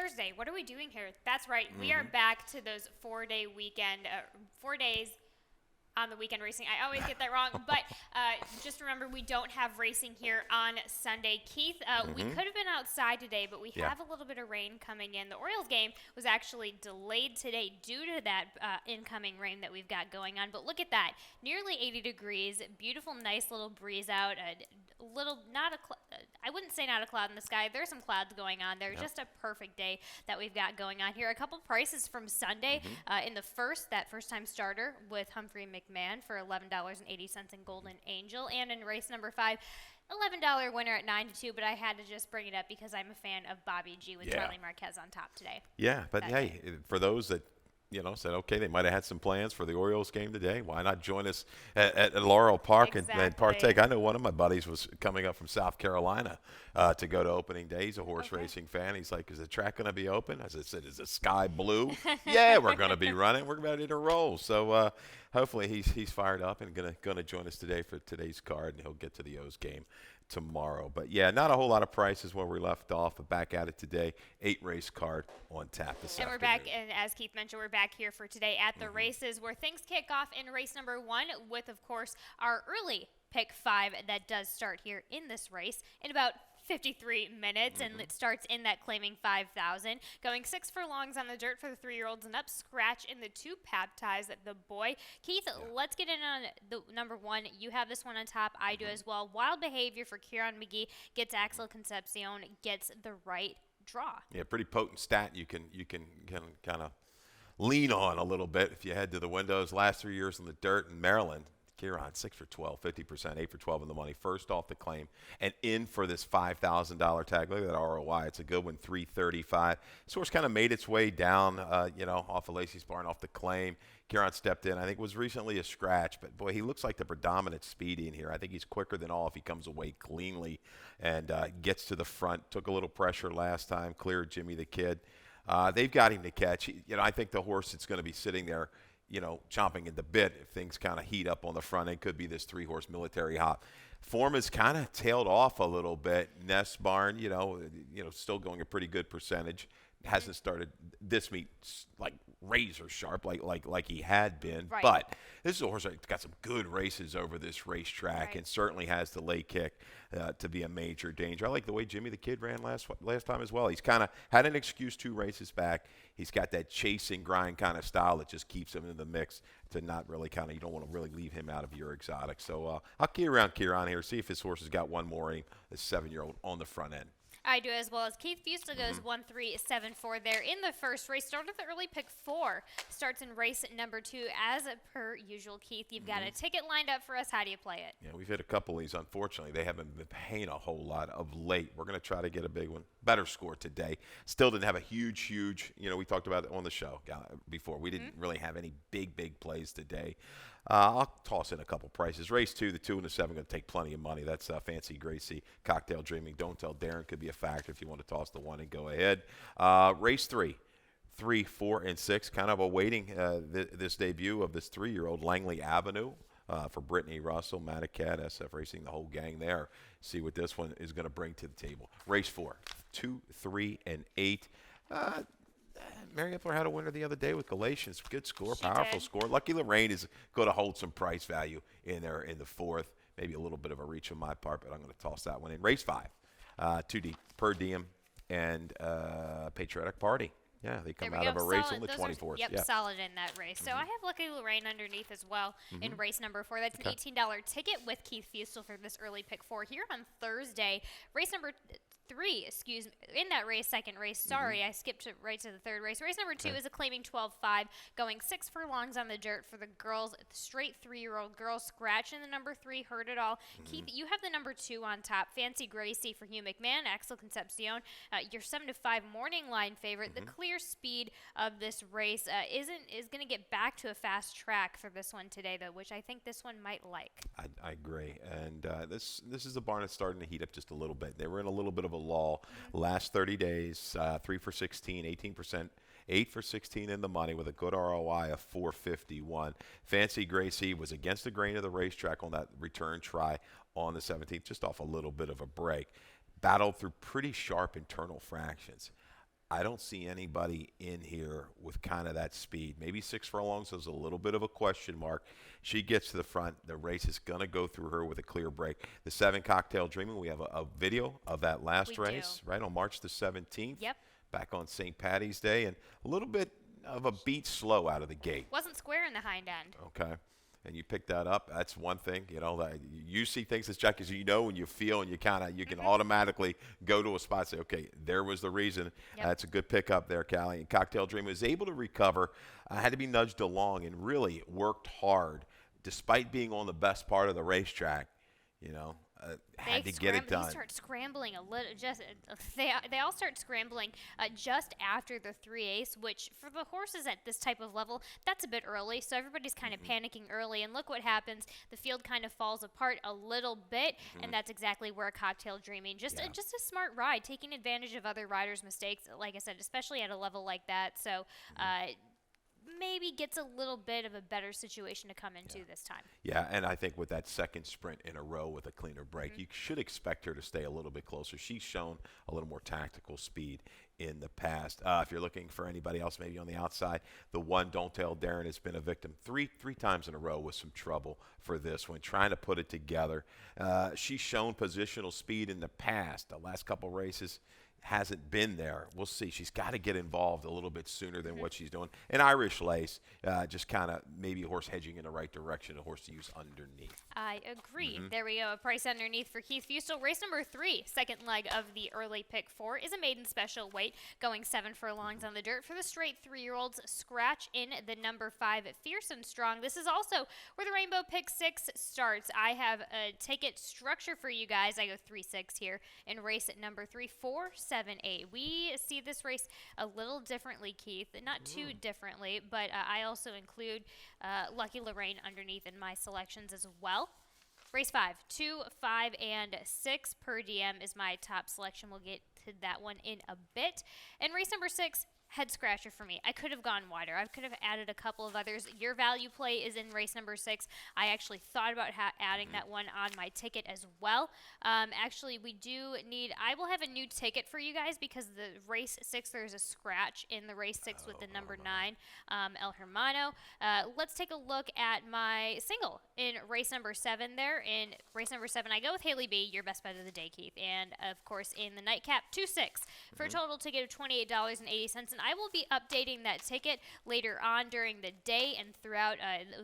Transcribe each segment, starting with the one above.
Thursday. What are we doing here? That's right. We are back to those 4-day weekend, 4 days on the weekend racing. I always get that wrong, but just remember we don't have racing here on Sunday. Keith, we could have been outside today, but we have a little bit of rain coming in. The Orioles game was actually delayed today due to that incoming rain that we've got going on. But look at that, nearly 80 degrees, beautiful, nice little breeze out. Little, I wouldn't say not a cloud in the sky. There's some clouds going on there. Just a perfect day that we've got going on here. A couple prices from Sunday in the first-time starter with Humphrey McMahon for $11.80 in Golden Angel, and in race number 5. $11 winner at 9-2, but I had to just bring it up because I'm a fan of Bobby G with Charlie Marquez on top today. Yeah, but hey, for those that said, okay, they might have had some plans for the Orioles game today. Why not join us at Laurel Park and partake? I know one of my buddies was coming up from South Carolina to go to opening day. He's a horse racing fan. He's like, is the track going to be open? As I said, is the sky blue? Yeah, we're going to be running. We're ready to roll. So hopefully he's fired up and going to join us today for today's card, and he'll get to the O's game tomorrow. But yeah, not a whole lot of prices where we left off, but back at it today. 8-race card on tap this afternoon. And we're back, and as Keith mentioned, we're back here for today at the races where things kick off in race number 1 with, of course, our early pick 5 that does start here in this race in about 53 minutes, and it starts in that claiming 5,000. Going 6 furlongs on the dirt for the 3-year-olds and up. Scratch in the 2 baptized the boy. Keith, let's get in on the number 1. You have this one on top. I do as well. Wild Behavior for Kieran McGee gets Axel Concepcion, gets the right draw. Yeah, pretty potent stat you can kind of lean on a little bit if you head to the windows. Last 3 years in the dirt in Maryland, Kieran, 6 for 12, 50%, 8 for 12 in the money. First off the claim and in for this $5,000 tag. Look at that ROI. It's a good one, 335. This horse kind of made its way down, off of Lacey's Barn, off the claim. Kieran stepped in. I think was recently a scratch, but boy, he looks like the predominant speedy in here. I think he's quicker than all if he comes away cleanly and gets to the front. Took a little pressure last time, cleared Jimmy the Kid. They've got him to catch. I think the horse that's going to be sitting there, chomping at the bit if things kind of heat up on the front end could be this 3-horse Military Hop. Form has kind of tailed off a little bit. Nest Barn, still going a pretty good percentage. Hasn't started this meet like razor sharp like he had been. Right. But this is a horse that's got some good races over this racetrack and certainly has the late kick to be a major danger. I like the way Jimmy the Kid ran last time as well. He's kind of had an excuse 2 races back. He's got that chasing grind kind of style that just keeps him in the mix to not really you don't want to really leave him out of your exotic. So I'll key around Kieran here, see if his horse has got one more in him, this 7-year-old on the front end. I do as well as Keith Fusel goes 1-3-7-4 there in the first race. Started the early pick 4. Starts in race number 2 as per usual. Keith, you've got a ticket lined up for us. How do you play it? Yeah, we've hit a couple of these. Unfortunately, they haven't been paying a whole lot of late. We're going to try to get a big one. Better score today. Still didn't have a huge, we talked about it on the show before. We didn't really have any big plays today. I'll toss in a couple prices. Race 2, the 2 and the 7 going to take plenty of money. That's Fancy Gracie, Cocktail Dreaming. Don't Tell Darren could be a factor if you want to toss the 1 and go ahead. Race 3, 3, 4, and 6, kind of awaiting this debut of this 3-year-old Langley Avenue for Brittany Russell, Matacat, SF Racing, the whole gang there. See what this one is going to bring to the table. Race 4, 2, 3, and 8. Mary Epler had a winner the other day with Galatians. Good score, powerful score. Lucky Lorraine is going to hold some price value in there in the 4th. Maybe a little bit of a reach on my part, but I'm going to toss that one in. Race 5, 2 deep, Per Diem, and Patriotic Party. Yeah, they come out of a race on the 24th. Solid in that race. So I have Lucky Lorraine underneath as well in race number 4. That's an $18 ticket with Keith Fusel for this early pick 4 here on Thursday. Race number 3, in that race, second race. Sorry, I skipped right to the 3rd race. Race number 2 is a claiming 12-5, going 6 furlongs on the dirt for the girls, straight 3-year-old girls. Scratch in the number 3, heard it all. Keith, you have the number 2 on top. Fancy Gracie for Hugh McMahon, Axel Concepcion, your 7-5 morning line favorite. The clear speed of this race is going to get back to a fast track for this one today, though, which I think this one might like. I agree, and this is a barn that's starting to heat up just a little bit. They were in a little bit of a lull last 30 days, 3 for 16, 18%, 8 for 16 in the money with a good ROI of 451. Fancy Gracie was against the grain of the racetrack on that return try on the 17th, just off a little bit of a break. Battled through pretty sharp internal fractions. I don't see anybody in here with kind of that speed. Maybe 6 furlongs is a little bit of a question mark. She gets to the front. The race is going to go through her with a clear break. The 7 Cocktail Dreaming, we have a video of that last race, right, on March the 17th. Yep. Back on St. Patty's Day, and a little bit of a beat slow out of the gate. Wasn't square in the hind end. Okay. And you pick that up. That's one thing. You know, that you see things as Jack, as you know, and you feel, and you can automatically go to a spot and say, okay, there was the reason. Yep. That's a good pickup there, Callie. And Cocktail Dream was able to recover. Had to be nudged along and really worked hard, despite being on the best part of the racetrack. You know, had to get it done. They start scrambling a little. They all start scrambling just after the 3/8, which for the horses at this type of level, that's a bit early. So everybody's kind of panicking early, and look what happens. The field kind of falls apart a little bit, and that's exactly where Cocktail Dreaming. Just a smart ride, taking advantage of other riders' mistakes. Like I said, especially at a level like that. So. Maybe gets a little bit of a better situation to come into this time. Yeah, and I think with that second sprint in a row with a cleaner break, you should expect her to stay a little bit closer. She's shown a little more tactical speed in the past. If you're looking for anybody else maybe on the outside, the 1 Don't Tell Darren has been a victim three times in a row with some trouble for this one, trying to put it together. She's shown positional speed in the past. The last couple races hasn't been there. We'll see. She's got to get involved a little bit sooner than what she's doing. And Irish Lace, just kind of maybe a horse hedging in the right direction, a horse to use underneath. I agree. There we go. A price underneath for Keith Fustel. Race number 3, second leg of the early pick 4, is a maiden special weight, going 7 furlongs on the dirt for the straight 3-year-olds. Scratch in the number 5, Fierce and Strong. This is also where the Rainbow Pick 6 starts. I have a ticket structure for you guys. I go 3-6 here in race at number 3, 4, 7, 8. We see this race a little differently, Keith. Not too differently, but I also include Lucky Lorraine underneath in my selections as well. Race 5, 2, 5, and 6 per diem is my top selection. We'll get to that one in a bit. And race number 6, head scratcher for me. I could have gone wider. I could have added a couple of others. Your value play is in race number 6. I actually thought about adding that one on my ticket as well. Actually, I will have a new ticket for you guys because the race 6, there's a scratch in the race 6 with the number 9, El Hermano. Let's take a look at my single in race number 7 there. In race number 7, I go with Haley B, your best bet of the day, Keith. And, of course, in the nightcap, 2-6 for a total ticket of $28.80. And I will be updating that ticket later on during the day and throughout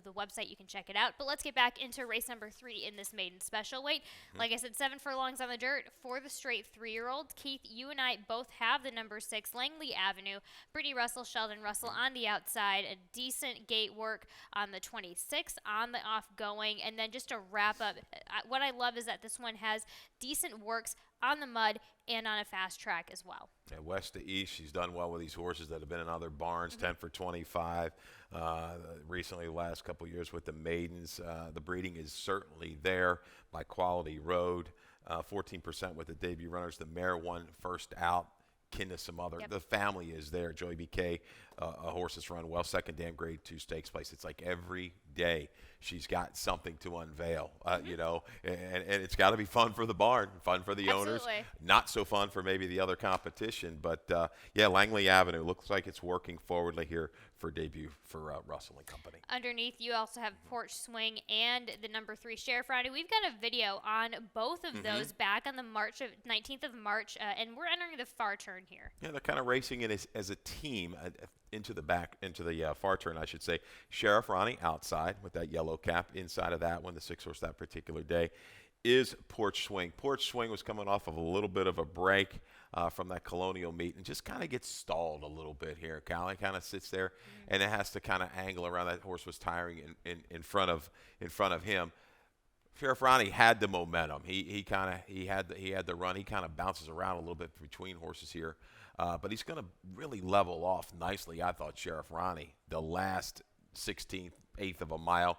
the website. You can check it out. But let's get back into race number 3 in this maiden special weight. Like I said, 7 furlongs on the dirt for the straight 3-year-old. Keith, you and I both have the number 6, Langley Avenue. Brittany Russell, Sheldon Russell on the outside. A decent gate work on the 26 on the off-going. And then just to wrap up, what I love is that this one has decent works on the mud and on a fast track as well. Yeah, west to east, she's done well with these horses that have been in other barns, 10 for 25. Recently, the last couple of years with the maidens, the breeding is certainly there by Quality Road. 14% with the debut runners. The mare won first out. Kin to some other. The family is there. Joey BK, a horse that's run well, second dam grade 2 stakes place. It's like every day she's got something to unveil, you know, and it's got to be fun for the barn, fun for the owners, not so fun for maybe the other competition. But yeah, Langley Avenue looks like it's working forwardly here for debut for Russell and Company. Underneath, you also have Porch Swing and the number 3 Sheriff Friday. We've got a video on both of those back on the 19th of March, and we're entering the far turn here. Yeah, they're kind of racing in as a team into the far turn, I should say. Sheriff Ronnie outside with that yellow cap. Inside of that one, the 6-horse that particular day, is Porch Swing. Porch Swing was coming off of a little bit of a break from that Colonial meet and just kind of gets stalled a little bit here. Callie kind of sits there and it has to kind of angle around. That horse was tiring in front of him. Sheriff Ronnie had the momentum. He had the run. He kind of bounces around a little bit between horses here. But he's going to really level off nicely, I thought, Sheriff Ronnie. The last 16th, 8th of a mile.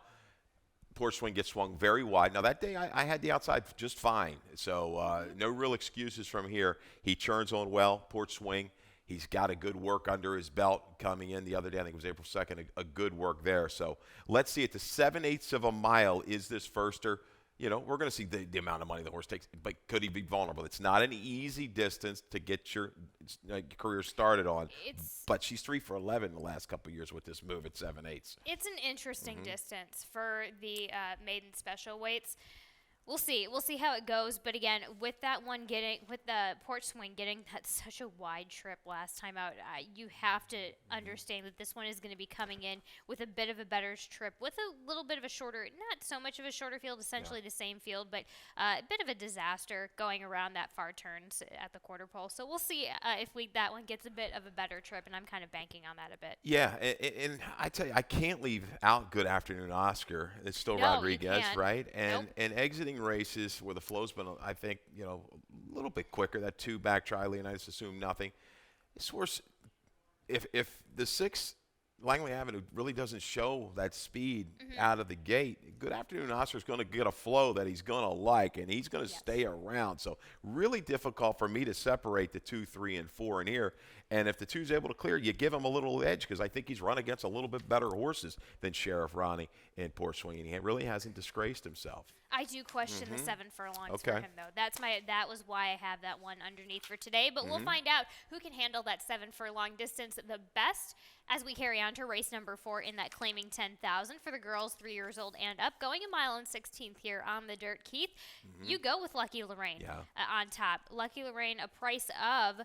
Porch Swing gets swung very wide. Now, that day I had the outside just fine. So no real excuses from here. He churns on well, Porch Swing. He's got a good work under his belt coming in the other day. I think it was April 2nd, a good work there. So let's see it. The 7/8 of a mile is this firster. we're going to see the amount of money the horse takes, but could he be vulnerable? It's not an easy distance to get your career started on. But she's 3 for 11 the last couple of years with this move at 7/8. It's an interesting distance for the maiden special weights. We'll see. We'll see how it goes. But again, with the Port Swing getting that such a wide trip last time out, you have to understand that this one is going to be coming in with a bit of a better trip, with a little bit of a shorter, not so much of a shorter field, essentially the same field, but a bit of a disaster going around that far turns at the quarter pole. So we'll see if that one gets a bit of a better trip, and I'm kind of banking on that a bit. Yeah, and I tell you, I can't leave out Good Afternoon Oscar. It's still Rodriguez, right? And exiting races where the flow's been, I think, a little bit quicker. That 2-back try, Leonidas assumed nothing. This horse, if the 6 Langley Avenue really doesn't show that speed out of the gate, Good Afternoon Oscar is going to get a flow that he's going to like, and he's going to stay around. So really difficult for me to separate the 2, 3, and 4 in here. And if the 2's able to clear, you give him a little edge because I think he's run against a little bit better horses than Sheriff Ronnie and Port Swing, and he really hasn't disgraced himself. I do question the 7 furlongs for him, though. That was why I have that one underneath for today. But we'll find out who can handle that 7 furlong distance the best as we carry on to race number 4 in that claiming 10,000 for the girls 3 years old and up. Going a mile and 16th here on the dirt. Keith, you go with Lucky Lorraine on top. Lucky Lorraine, a price of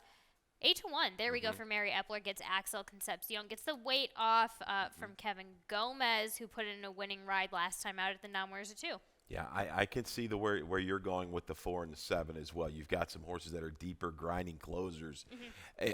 8-1. There we go for Mary Epler. Gets Axel Concepcion. Gets the weight off from Kevin Gomez, who put in a winning ride last time out at the Namwers of 2. Yeah, I can see where you're going with the 4 and the 7 as well. You've got some horses that are deeper, grinding closers.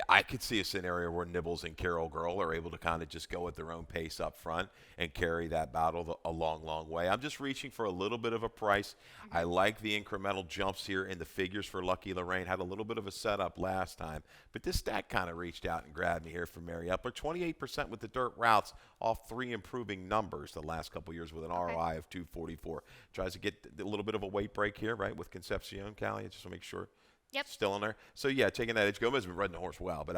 I could see a scenario where Nibbles and Carol Girl are able to kind of just go at their own pace up front and carry that battle a long, long way. I'm just reaching for a little bit of a price. I like the incremental jumps here in the figures for Lucky Lorraine. Had a little bit of a setup last time, but this stack kind of reached out and grabbed me here for Mary Epler. 28% with the dirt routes off 3 improving numbers the last couple years with an ROI of 244. Tries to get a little bit of a weight break here, right, with Concepcion, Callie, just to make sure. Yep. Still in there. So, yeah, taking that edge. Gomez has been riding the horse well, but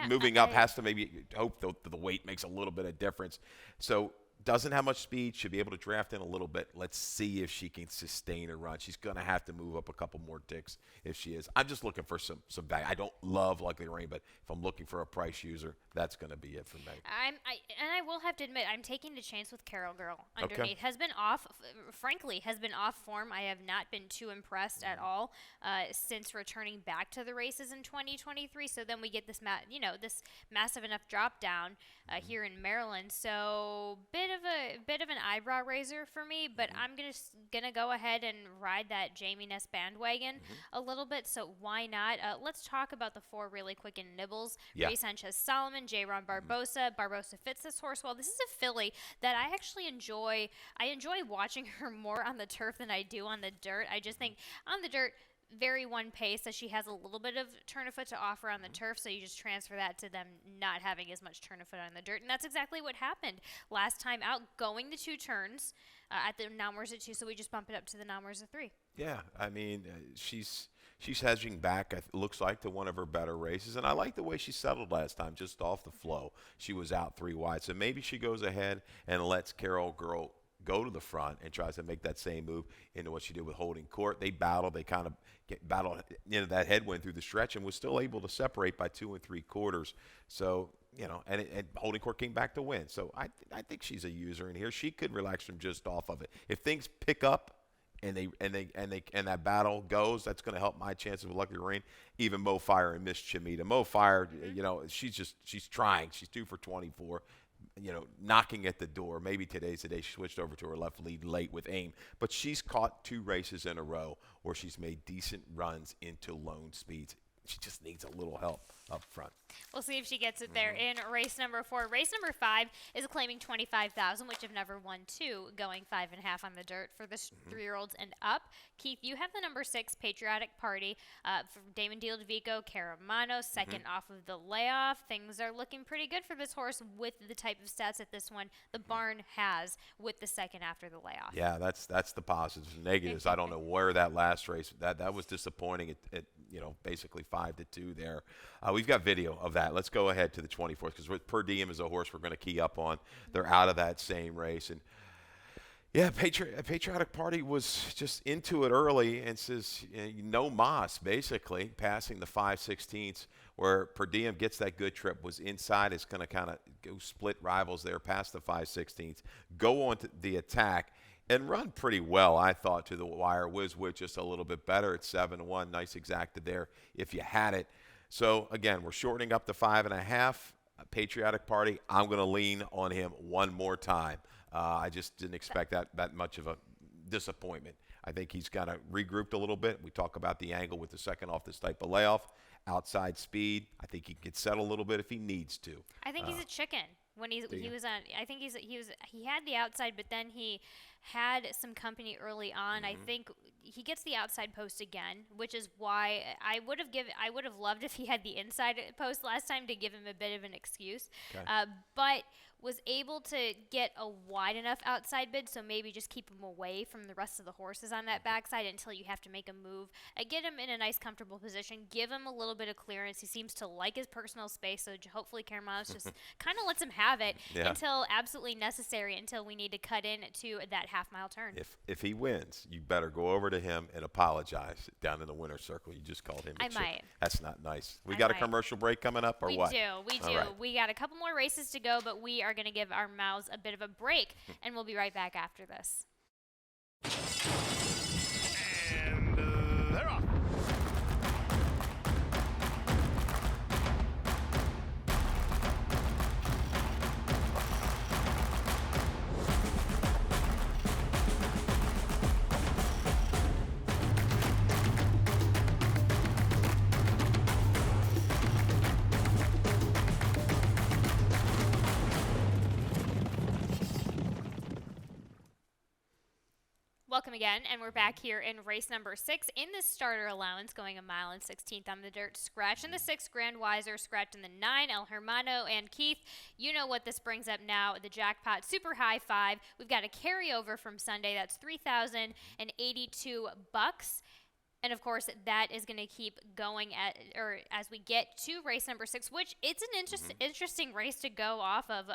moving up has to maybe hope the weight makes a little bit of difference. So, doesn't have much speed, should be able to draft in a little bit. Let's see if she can sustain a run. She's going to have to move up a couple more ticks if she is. I'm just looking for some value. I don't love Lucky Lorraine, but if I'm looking for a price user, that's going to be it for me. I will have to admit, I'm taking the chance with Carol Girl underneath. Has been off form. I have not been too impressed at all since returning back to the races in 2023. So then we get this massive enough drop down here in Maryland. So bit of an eyebrow raiser for me, but I'm gonna go ahead and ride that Jamie Ness bandwagon a little bit. So why not? Let's talk about the 4 really quick in Nibbles. Ray Sanchez Solomon, J-Ron Barbosa. Barbosa fits this horse well. This is a filly that I actually enjoy. I enjoy watching her more on the turf than I do on the dirt. I just think on the dirt, very one pace, as she has a little bit of turn of foot to offer on the turf, so you just transfer that to them not having as much turn of foot on the dirt, and that's exactly what happened last time out, going the 2 turns at the Namwers at 2, so we just bump it up to the Namwers at 3. Yeah, I mean, she's hedging back, it looks like, to one of her better races, and I like the way she settled last time, just off the flow. She was out 3 wide, so maybe she goes ahead and lets Carol Girl go to the front and tries to make that same move into what she did with Holding Court. They battled. They kind of battled that headwind through the stretch and was still able to separate by 2 3/4. So, and Holding Court came back to win. So I think she's a user in here. She could relax from just off of it. If things pick up and that battle goes, that's going to help my chances with Lucky Lorraine. Even Mo Fire and Miss Chimita. Mo Fire, she's trying. She's 2 for 24. Knocking at the door. Maybe today's the day she switched over to her left lead late with aim. But she's caught 2 races in a row where she's made decent runs into lone speeds. She just needs a little help up front. We'll see if she gets it there in race number 4. Race number 5 is claiming 25,000, which have never won 2, going 5.5 on the dirt for the 3-year-olds and up. Keith, you have the number 6 Patriotic Party from Damon Dialdivico, Caramano, second off of the layoff. Things are looking pretty good for this horse with the type of stats that this one, the barn, has with the second after the layoff. Yeah, that's the positives and negatives. I don't know where that last race, that was disappointing at basically 5-2 there. We've got video of that. Let's go ahead to the 24th because Per Diem is a horse we're going to key up on. They're out of that same race. And, Yeah, Patriotic Party was just into it early and says, no Moss, basically, passing the 5/16, where Per Diem gets that good trip, was inside. It's going to kind of go split rivals there past the 5/16, go on to the attack, and run pretty well, I thought, to the wire. With just a little bit better at 7-1. Nice exacted there if you had it. So, again, we're shortening up to 5.5. Patriotic Party, I'm going to lean on him one more time. I just didn't expect that much of a disappointment. I think he's got to regrouped a little bit. We talk about the angle with the second off this type of layoff. Outside speed. I think he can settle a little bit if he needs to. I think he's a chicken. When he was on, I think he had the outside, but then he had some company early on. I think he gets the outside post again, which is why I would have loved if he had the inside post last time to give him a bit of an excuse. Okay. But was able to get a wide enough outside bid, so maybe just keep him away from the rest of the horses on that backside until you have to make a move. Get him in a nice, comfortable position. Give him a little bit of clearance. He seems to like his personal space, so hopefully Caramanos just kind of lets him have it until absolutely necessary, until we need to cut in to that half-mile turn. If he wins, you better go over to him and apologize down in the winner's circle. You just called him a chick. Might. That's not nice. We got a commercial break coming up, or what? We do. Right. We got a couple more races to go, but we are going to give our mouths a bit of a break, and we'll be right back after this. And they're off. Welcome again, and we're back here in race number 6 in the starter allowance, going 1 mile and 16th on the dirt. Scratch in the 6, Grand Wiser, scratch in the 9, El Hermano, and Keith, you know what this brings up now, the jackpot, super high 5. We've got a carryover from Sunday, that's $3,082. And, of course, that is going to keep going as we get to race number 6, which it's an interesting race to go off of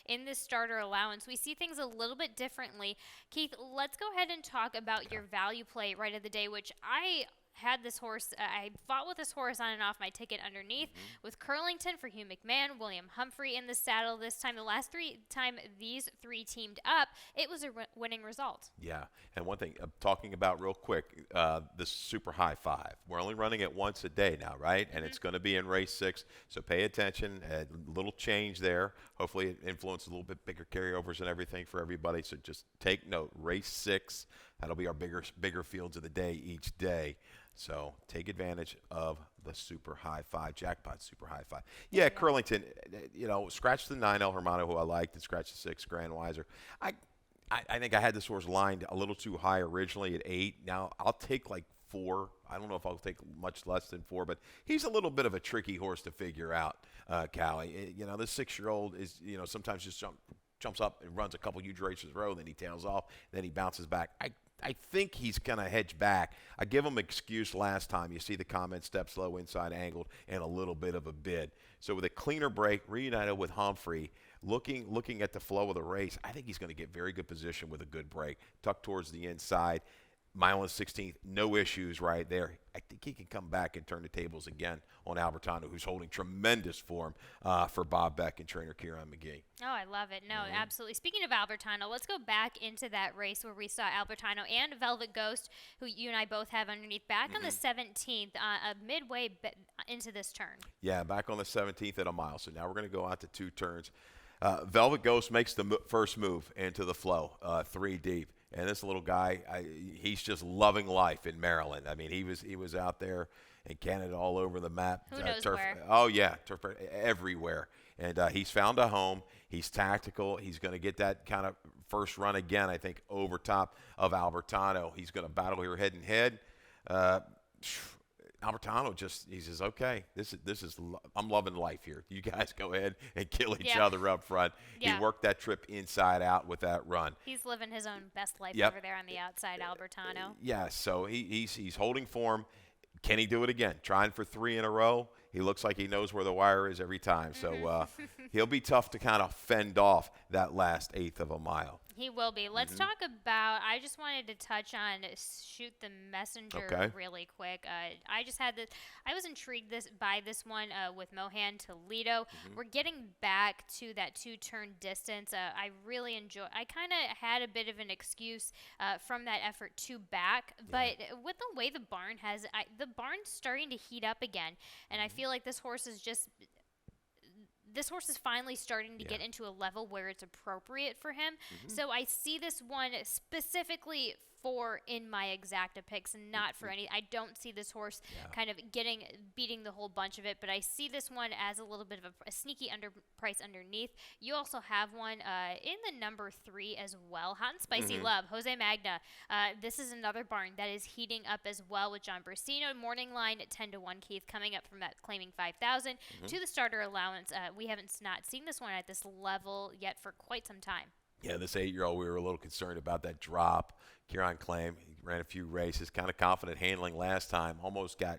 in this starter allowance. We see things a little bit differently. Keith, let's go ahead and talk about your value play right of the day, which I had this horse. I fought with this horse on and off my ticket underneath with Curlington for Hugh McMahon, William Humphrey in the saddle this time. The last time these three teamed up, it was a winning result. Yeah, and one thing I'm talking about real quick, this super high 5. We're only running it once a day now, right? And it's going to be in race 6, so pay attention. A little change there. Hopefully it influences a little bit bigger carryovers and everything for everybody, so just take note. Race 6, that'll be our bigger fields of the day each day. So take advantage of the super high 5, jackpot super high 5. Yeah, Curlington, scratch the 9, El Hermano, who I liked, and scratch the 6, Grand Wiser. I think I had this horse lined a little too high originally at 8. Now I'll take like 4. I don't know if I'll take much less than 4, but he's a little bit of a tricky horse to figure out, Callie. This 6-year-old is, sometimes just jumps up and runs a couple huge races in a row, then he tails off, then he bounces back. I think he's going to hedge back. I give him excuse last time. You see the comment, step slow, inside angled, and a little bit of a bid. So with a cleaner break, reunited with Humphrey, looking at the flow of the race, I think he's going to get very good position with a good break. Tucked towards the inside. Mile and 16th, no issues right there. I think he can come back and turn the tables again on Albertano, who's holding tremendous form for Bob Beck and trainer Kieran McGee. Oh, I love it. No, absolutely. Speaking of Albertano, let's go back into that race where we saw Albertano and Velvet Ghost, who you and I both have underneath, back on the 17th, midway into this turn. Yeah, back on the 17th at a mile. So now we're going to go out to 2 turns. Velvet Ghost makes the first move into the flow, 3 deep. And this little guy, he's just loving life in Maryland. I mean, he was out there in Canada all over the map. Who knows turf, where? Oh, yeah, turf everywhere. And he's found a home. He's tactical. He's going to get that kind of first run again, I think, over top of Albertano. He's going to battle here head and head. Albertano he says, okay, this is I'm loving life here. You guys go ahead and kill each other up front. Yeah. He worked that trip inside out with that run. He's living his own best life Yep. over there on the outside, Albertano. Yeah, so he's holding form. Can he do it again? Trying for 3 in a row. He looks like he knows where the wire is every time. So he'll be tough to kind of fend off that last 1/8 of a mile. He will be. Let's talk about. I just wanted to touch on Shoot the Messenger really quick. I just had this. I was intrigued by this one with Mohan Toledo. We're getting back to that 2-turn distance. I really enjoy. I kind of had a bit of an excuse from that effort to back, but with the way the barn the barn's starting to heat up again, and I feel like this horse is finally starting to get into a level where it's appropriate for him. So I see this one specifically for in my exacta picks, and not for any. I don't see this horse kind of beating the whole bunch of it, but I see this one as a little bit of a sneaky price underneath. You also have one in the number 3 as well, Hot and Spicy Love, Jose Magna. This is another barn that is heating up as well with John Brasino. Morning line at 10-1, Keith, coming up from that claiming 5,000 to the starter allowance. We haven't not seen this one at this level yet for quite some time. Yeah, this 8-year-old, we were a little concerned about that drop. Kieran Claim, he ran a few races, kind of confident handling last time, almost got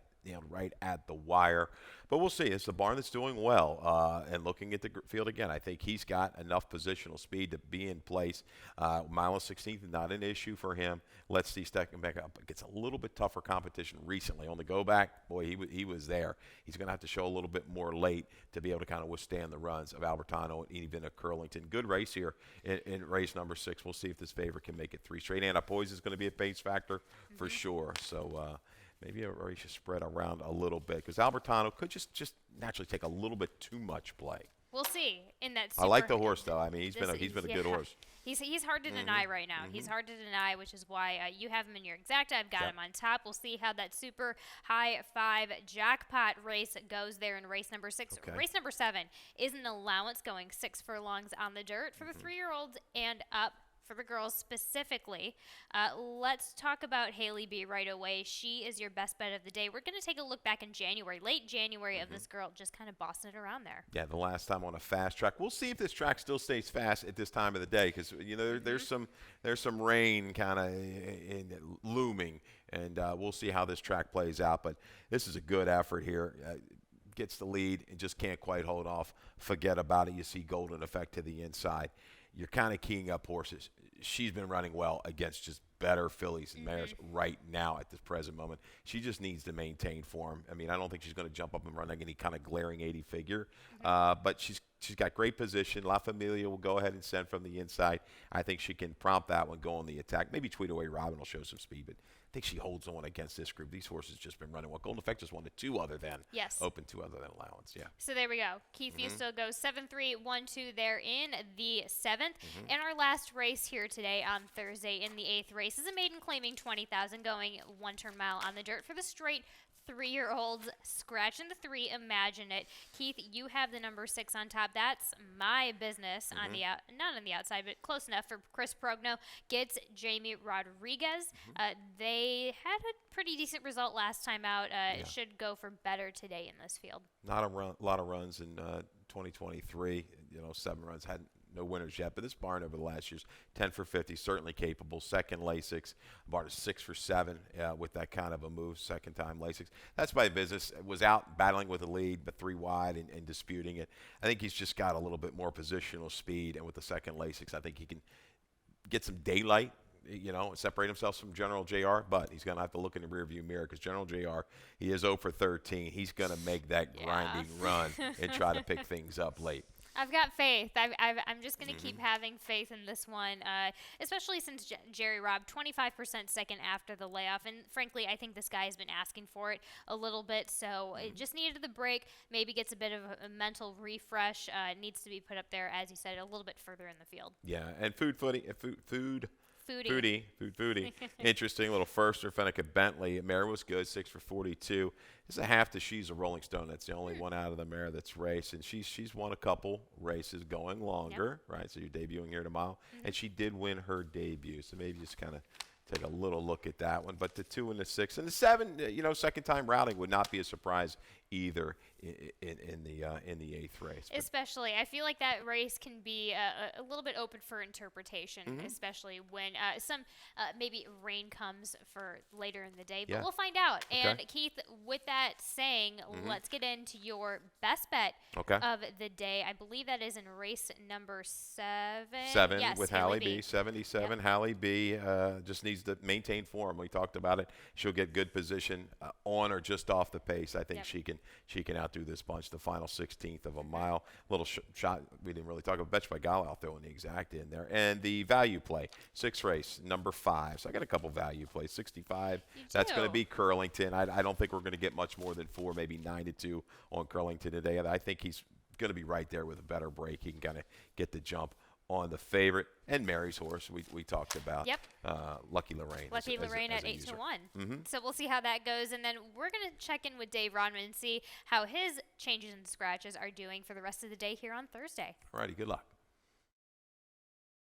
right at the wire. But we'll see. It's a barn that's doing well. And looking at the field again, I think he's got enough positional speed to be in place. Mile and 16th, not an issue for him. Let's see stepping back up. It gets a little bit tougher competition recently. On the go back, boy, he was there. He's going to have to show a little bit more late to be able to kind of withstand the runs of Albertano and even a Curlington. Good race here in race number 6. We'll see if this favorite can make it 3 straight. And Poise is going to be a pace factor for sure. So, maybe a race should spread around a little bit because Albertano could just naturally take a little bit too much play. We'll see in that. I like the horse though. I mean, he's been a good horse. He's hard to deny right now. He's hard to deny, which is why you have him in your exacta. I've got him on top. We'll see how that super high 5 jackpot race goes there in race number 6. Okay. Race number 7 is an allowance going 6 furlongs on the dirt for the 3-year-olds and up. For the girls specifically, let's talk about Haley B right away. She is your best bet of the day. We're going to take a look back in January, late January, of this girl just kind of bossing it around there. Yeah, the last time on a fast track. We'll see if this track still stays fast at this time of the day because there's some rain kind of looming, and we'll see how this track plays out. But this is a good effort here. Gets the lead and just can't quite hold off. Forget about it. You see Golden Effect to the inside. You're kind of keying up horses. She's been running well against just better fillies and mares right now at this present moment. She just needs to maintain form. I mean, I don't think she's going to jump up and run any kind of glaring 80 figure, but she's got great position. La Familia will go ahead and send from the inside. I think she can prompt that one, go on the attack. Maybe Tweet Away Robin will show some speed, but I think she holds on against this group. These horses just been running well. Golden Effect just won the 2 other than open 2 other than allowance. Yeah. So there we go. Keith Fusto goes 7-3-1-2 there in the 7th. And our last race here today on Thursday in the 8th race is a maiden claiming 20,000 going 1-turn mile on the dirt for the straight 3-year-olds. Scratching the 3, imagine it. Keith, you have the number 6 on top. That's my business on the not on the outside, but close enough for Chris Progno. Gets Jamie Rodriguez. They had a pretty decent result last time out. Should go for better today in this field. Not a lot of runs in 2023. 7 runs. No winners yet, but this barn over the last year's 10 for 50, certainly capable. Second Lasix, barn is 6 for 7 with that kind of a move. Second time Lasix. That's my business. Was out battling with the lead, but 3 wide and disputing it. I think he's just got a little bit more positional speed, and with the second Lasix, I think he can get some daylight. And separate himself from General JR, but he's going to have to look in the rearview mirror because General JR, he is 0 for 13. He's going to make that grinding run and try to pick things up late. I've got faith. I'm just going to keep having faith in this one, especially since Jerry Robb, 25% second after the layoff. And frankly, I think this guy has been asking for it a little bit. So it just needed the break. Maybe gets a bit of a mental refresh. Needs to be put up there, as you said, a little bit further in the field. Yeah, and Foodie. Interesting little firster. Fennica Bentley. Mare was good, 6 for 42. This is a half to She's a Rolling Stone. That's the only one out of the mare that's raced, and she's won a couple races going longer, right? So you're debuting here tomorrow, and she did win her debut. So maybe just kind of take a little look at that one. But the 2 and the 6 and the 7, second time routing would not be a surprise either in the 8th race. But Especially, I feel like that race can be a little bit open for interpretation, especially when some maybe rain comes for later in the day. But Yeah. we'll find out. Okay. And Keith, with that saying, let's get into your best bet Okay. of the day. I believe that is in race number 7. 7 Yes, with Hallie B. 77. Yep. Hallie B just needs to maintain form. We talked about it. She'll get good position on or just off the pace. I think Yep. she can outdo this bunch. The final 16th of a mile. Little shot we didn't really talk about. Bet by Gal out there on the exact in there. And the value play, 6th race, number 5. So I got a couple value plays. 65. You That's going to do. be Curlington. I don't think we're going to get much more than 4, maybe 9-2 on Curlington today. I think he's going to be right there with a better break. He can kind of get the jump on the favorite and Mary's horse we talked about. Yep. Lucky Lorraine. Lucky Lorraine at 8-1. So we'll see how that goes, and then we're gonna check in with Dave Rodman and see how his changes and scratches are doing for the rest of the day here on Thursday. All righty, good luck.